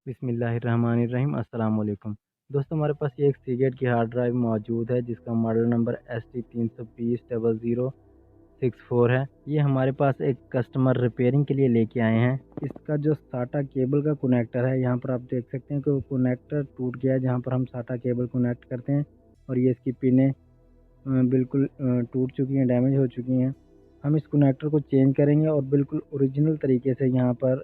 बिस्मिल्लाहिर्रहमानिर्रहीम अस्सलाम वालेकुम। दोस्तों हमारे पास ये एक सीगेट की हार्ड ड्राइव मौजूद है जिसका मॉडल नंबर ST3200064 है। ये हमारे पास एक कस्टमर रिपेयरिंग के लिए लेके आए हैं। इसका जो साटा केबल का कनेक्टर है, यहाँ पर आप देख सकते हैं कि वो कनेक्टर टूट गया है जहाँ पर हम साटा केबल कनेक्ट करते हैं, और ये इसकी पिनें बिल्कुल टूट चुकी हैं, डैमेज हो चुकी हैं। हम इस कनेक्टर को चेंज करेंगे और बिल्कुल ओरिजिनल तरीके से यहाँ पर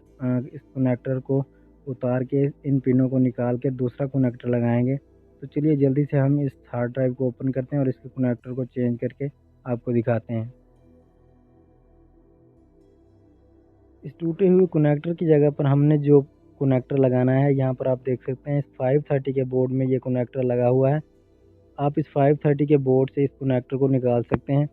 इस कनेक्टर को उतार के इन पिनों को निकाल के दूसरा कनेक्टर लगाएंगे। तो चलिए जल्दी से हम इस हार्ड ड्राइव को ओपन करते हैं और इसके कनेक्टर को चेंज करके आपको दिखाते हैं। इस टूटे हुए कनेक्टर की जगह पर हमने जो कनेक्टर लगाना है, यहाँ पर आप देख सकते हैं इस 530 के बोर्ड में ये कनेक्टर लगा हुआ है। आप इस 530 के बोर्ड से इस कनेक्टर को निकाल सकते हैं।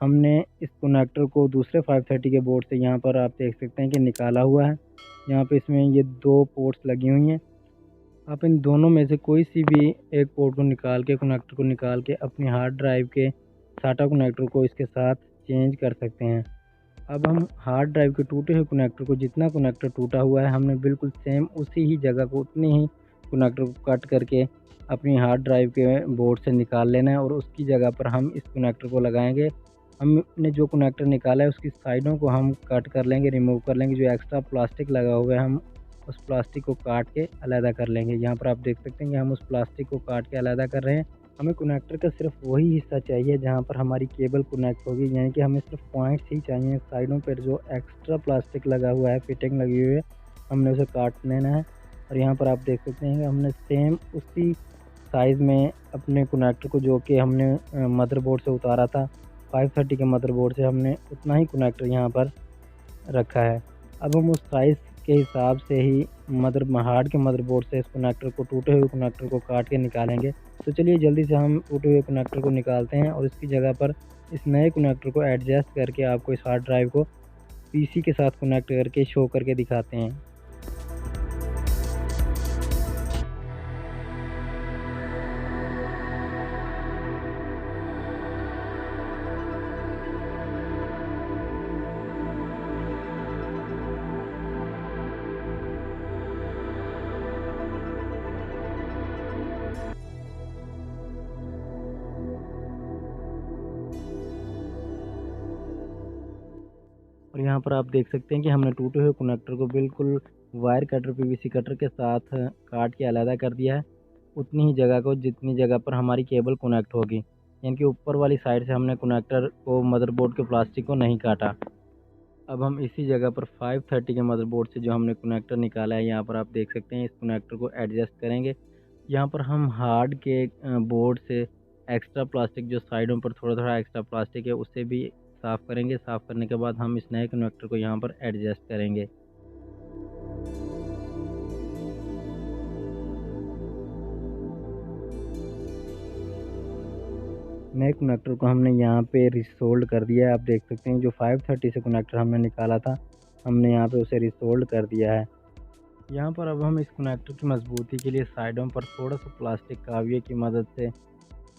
हमने इस कनेक्टर को दूसरे 530 के बोर्ड से यहाँ पर आप देख सकते हैं कि निकाला हुआ है। यहाँ पे इसमें ये दो पोर्ट्स लगी हुई हैं। आप इन दोनों में से कोई सी भी एक पोर्ट को निकाल के, कनेक्टर को निकाल के अपनी हार्ड ड्राइव के साटा कनेक्टर को इसके साथ चेंज कर सकते हैं। अब हम हार्ड ड्राइव के टूटे हुए कनेक्टर को, जितना कनेक्टर टूटा हुआ है, हमने बिल्कुल सेम उसी ही जगह को, उतनी ही कनेक्टर को कट करके अपनी हार्ड ड्राइव के बोर्ड से निकाल लेना है और उसकी जगह पर हम इस कनेक्टर को लगाएंगे। हमने जो कनेक्टर निकाला है उसकी साइडों को हम कट कर लेंगे, रिमूव कर लेंगे। जो एक्स्ट्रा प्लास्टिक लगा हुआ है हम उस प्लास्टिक को काट के अलहदा कर लेंगे। यहाँ पर आप देख सकते हैं कि हम उस प्लास्टिक को काट के अलहदा कर रहे हैं। हमें कनेक्टर का सिर्फ वही हिस्सा चाहिए जहाँ पर हमारी केबल कनेक्ट होगी, यानी कि हमें सिर्फ पॉइंट्स ही चाहिए। साइडों पर जो एक्स्ट्रा प्लास्टिक लगा हुआ है, फिटिंग लगी हुई है, हमने उसे काट लेना है। और यहाँ पर आप देख सकते हैं कि हमने सेम उसी साइज़ में अपने कनेक्टर को, जो कि हमने मदरबोर्ड से उतारा था 530 के मदरबोर्ड से, हमने उतना ही कनेक्टर यहाँ पर रखा है। अब हम उस साइज़ के हिसाब से ही हार्ड के मदरबोर्ड से इस कनेक्टर को, टूटे हुए कनेक्टर को काट के निकालेंगे। तो चलिए जल्दी से हम टूटे हुए कनेक्टर को निकालते हैं और इसकी जगह पर इस नए कनेक्टर को एडजस्ट करके आपको इस हार्ड ड्राइव को पीसी के साथ कनेक्ट करके शो करके दिखाते हैं। और यहाँ पर आप देख सकते हैं कि हमने टूटे हुए कनेक्टर को बिल्कुल वायर कटर, पीवीसी कटर के साथ काट के अलहदा कर दिया है, उतनी ही जगह को जितनी जगह पर हमारी केबल कनेक्ट होगी। यानी कि ऊपर वाली साइड से हमने कनेक्टर को, मदरबोर्ड के प्लास्टिक को नहीं काटा। अब हम इसी जगह पर 530 के मदरबोर्ड से जो हमने कनेक्टर निकाला है, यहाँ पर आप देख सकते हैं, इस कनेक्टर को एडजस्ट करेंगे। यहाँ पर हम हार्ड के बोर्ड से एक्स्ट्रा प्लास्टिक, जो साइडों पर थोड़ा थोड़ा एक्स्ट्रा प्लास्टिक है, उसे भी साफ़ करेंगे। साफ़ करने के बाद हम इस नए कनेक्टर को यहाँ पर एडजस्ट करेंगे। नए कनेक्टर को हमने यहाँ पे रिसोल्ड कर दिया है। आप देख सकते हैं जो 530 से कनेक्टर हमने निकाला था, हमने यहाँ पे उसे रिसोल्ड कर दिया है। यहाँ पर अब हम इस कनेक्टर की मजबूती के लिए साइडों पर थोड़ा सा प्लास्टिक काविये की मदद से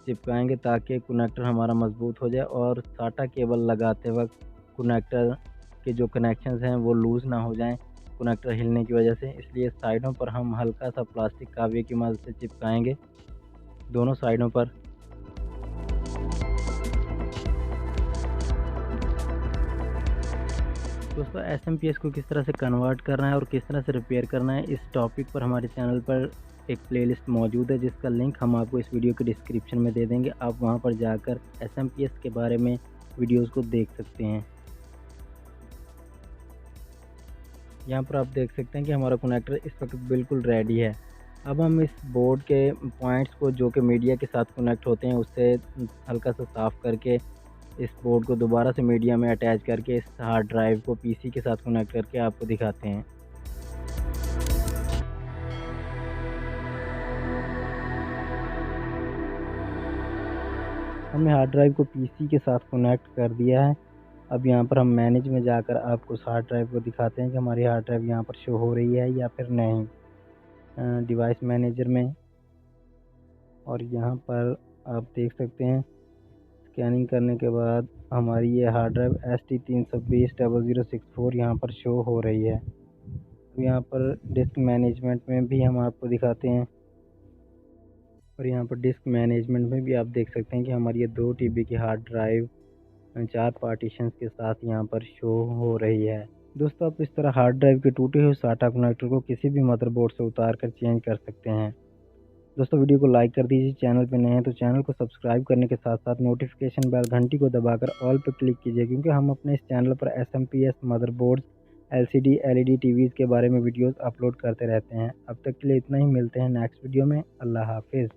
चिपकाएंगे, ताकि कनेक्टर हमारा मजबूत हो जाए और साटा केबल लगाते वक्त कनेक्टर के जो कनेक्शंस हैं वो लूज़ ना हो जाएं कनेक्टर हिलने की वजह से। इसलिए साइडों पर हम हल्का सा प्लास्टिक काविये की मदद से चिपकाएंगे दोनों साइडों पर। दोस्तों एसएमपीएस को किस तरह से कन्वर्ट करना है और किस तरह से रिपेयर करना है, इस टॉपिक पर हमारे चैनल पर एक प्लेलिस्ट मौजूद है, जिसका लिंक हम आपको इस वीडियो के डिस्क्रिप्शन में दे देंगे। आप वहां पर जाकर एसएमपीएस के बारे में वीडियोस को देख सकते हैं। यहाँ पर आप देख सकते हैं कि हमारा कनेक्टर इस वक्त बिल्कुल रेडी है। अब हम इस बोर्ड के पॉइंट्स को, जो कि मीडिया के साथ कनेक्ट होते हैं, उससे हल्का सा साफ़ करके इस बोर्ड को दोबारा से मीडिया में अटैच करके इस हार्ड ड्राइव को पीसी के साथ कनेक्ट करके आपको दिखाते हैं। हमने हार्ड ड्राइव को पीसी के साथ कनेक्ट कर दिया है। अब यहाँ पर हम मैनेज में जाकर आपको उस हार्ड ड्राइव को दिखाते हैं कि हमारी हार्ड ड्राइव यहाँ पर शो हो रही है या फिर नहीं। डिवाइस मैनेजर में, और यहाँ पर आप देख सकते हैं स्कैनिंग करने के बाद हमारी ये हार्ड ड्राइव ST3200064 यहाँ पर शो हो रही है। तो यहाँ पर डिस्क मैनेजमेंट में भी हम आपको दिखाते हैं, और यहाँ पर डिस्क मैनेजमेंट में भी आप देख सकते हैं कि हमारी ये 2 TB की हार्ड ड्राइव 4 पार्टीशंस के साथ यहाँ पर शो हो रही है। दोस्तों, आप इस तरह हार्ड ड्राइव के टूटे हुए SATA कनेक्टर को किसी भी मदरबोर्ड से उतार कर चेंज कर सकते हैं। दोस्तों, वीडियो को लाइक कर दीजिए। चैनल पर नए हैं तो चैनल को सब्सक्राइब करने के साथ साथ नोटिफिकेशन बेल घंटी को दबाकर ऑल पर क्लिक कीजिए, क्योंकि हम अपने इस चैनल पर SMPS motherboards, LCD LED TVs के बारे में वीडियोस अपलोड करते रहते हैं। अब तक के लिए इतना ही, मिलते हैं नेक्स्ट वीडियो में। अल्लाह हाफिज़।